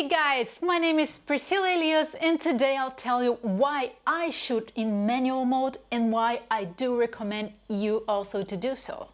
Hey guys, my name is Priscilla Elias and today I'll tell you why I shoot in manual mode and why I do recommend you also to do so.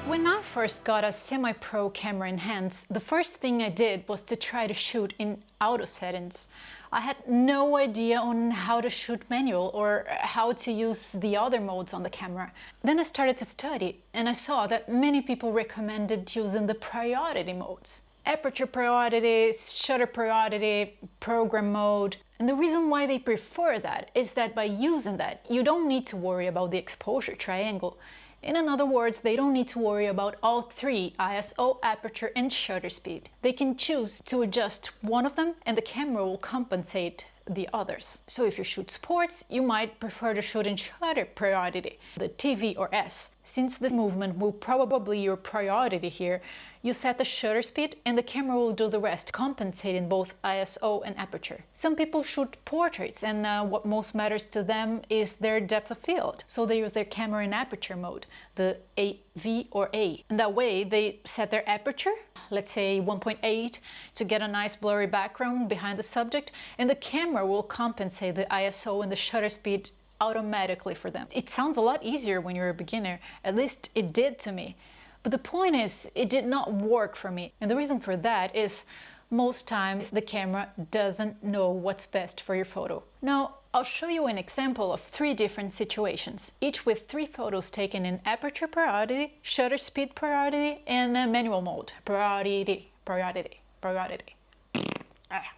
When I first got a semi-pro camera in hands, the first thing I did was to try to shoot in auto settings. I had no idea on how to shoot manual or how to use the other modes on the camera. Then I started to study and I saw that many people recommended using the priority modes. Aperture priority, shutter priority, program mode. And the reason why they prefer that is that by using that, you don't need to worry about the exposure triangle. In other words, they don't need to worry about all three, ISO, aperture and shutter speed. They can choose to adjust one of them and the camera will compensate the others. So if you shoot sports, you might prefer to shoot in shutter priority, the TV or S. Since the movement will probably your priority here, you set the shutter speed and the camera will do the rest, compensating both ISO and aperture. Some people shoot portraits and what most matters to them is their depth of field. So they use their camera in aperture mode, the AV or A. And that way they set their aperture, let's say 1.8, to get a nice blurry background behind the subject, and the camera will compensate the ISO and the shutter speed automatically for them. It sounds a lot easier when you're a beginner, at least it did to me. But the point is, it did not work for me. And the reason for that is most times the camera doesn't know what's best for your photo. Now, I'll show you an example of 3 different situations, each with 3 photos taken in aperture priority, shutter speed priority, and manual mode. Priority.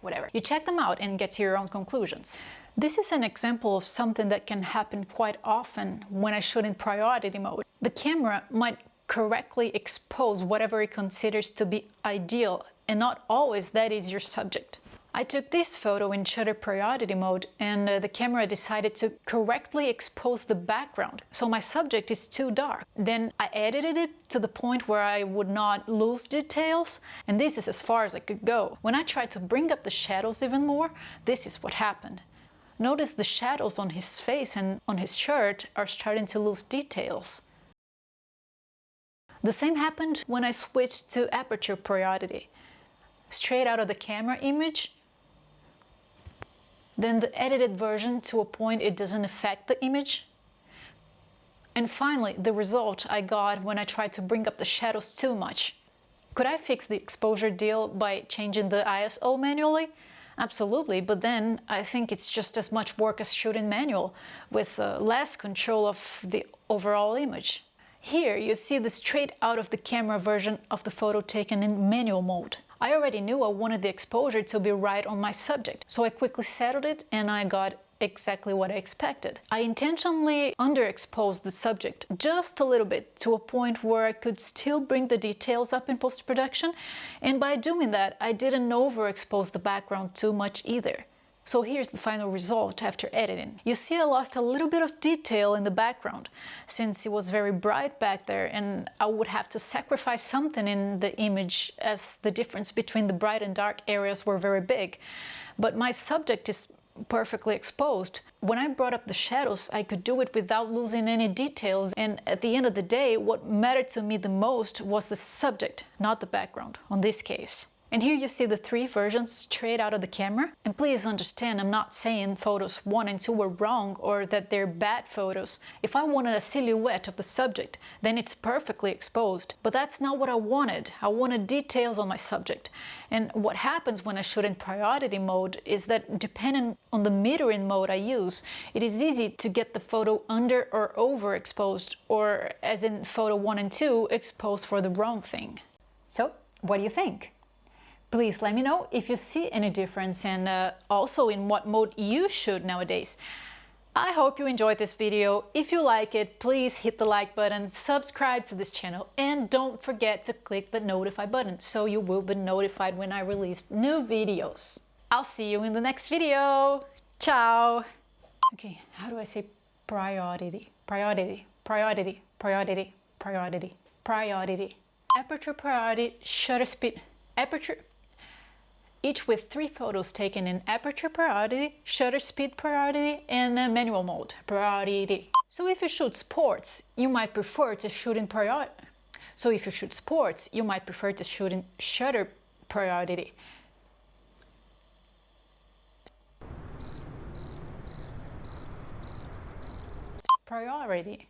Whatever. You check them out and get to your own conclusions. This is an example of something that can happen quite often when I shoot in priority mode. The camera might correctly expose whatever it considers to be ideal, and not always that is your subject. I took this photo in shutter priority mode and the camera decided to correctly expose the background, so my subject is too dark. Then I edited it to the point where I would not lose details, and this is as far as I could go. When I tried to bring up the shadows even more, this is what happened. Notice the shadows on his face and on his shirt are starting to lose details. The same happened when I switched to aperture priority. Straight out of the camera image, then the edited version to a point it doesn't affect the image. And finally, the result I got when I tried to bring up the shadows too much. Could I fix the exposure deal by changing the ISO manually? Absolutely, but then I think it's just as much work as shooting manual, with less control of the overall image. Here you see the straight out of the camera version of the photo taken in manual mode. I already knew I wanted the exposure to be right on my subject, so I quickly settled it and I got exactly what I expected. I intentionally underexposed the subject just a little bit to a point where I could still bring the details up in post-production, and by doing that I didn't overexpose the background too much either. So here's the final result after editing. You see I lost a little bit of detail in the background, since it was very bright back there and I would have to sacrifice something in the image as the difference between the bright and dark areas were very big. But my subject is perfectly exposed. When I brought up the shadows, I could do it without losing any details, and at the end of the day, what mattered to me the most was the subject, not the background, on this case. And here you see the 3 versions straight out of the camera. And please understand, I'm not saying photos 1 and 2 were wrong or that they're bad photos. If I wanted a silhouette of the subject, then it's perfectly exposed. But that's not what I wanted. I wanted details on my subject. And what happens when I shoot in priority mode is that depending on the metering mode I use, it is easy to get the photo under or overexposed, or as in photo 1 and 2, exposed for the wrong thing. So, what do you think? Please let me know if you see any difference and also in what mode you shoot nowadays. I hope you enjoyed this video. If you like it, please hit the like button, subscribe to this channel, and don't forget to click the notify button so you will be notified when I release new videos. I'll see you in the next video. Ciao! Okay, how do I say priority? Priority, priority, priority, priority, priority. Aperture priority, shutter speed, aperture. each with 3 photos taken in Aperture Priority, Shutter Speed Priority, and Manual Mode Priority. So if you shoot sports, you might prefer to shoot in Shutter Priority. Priority.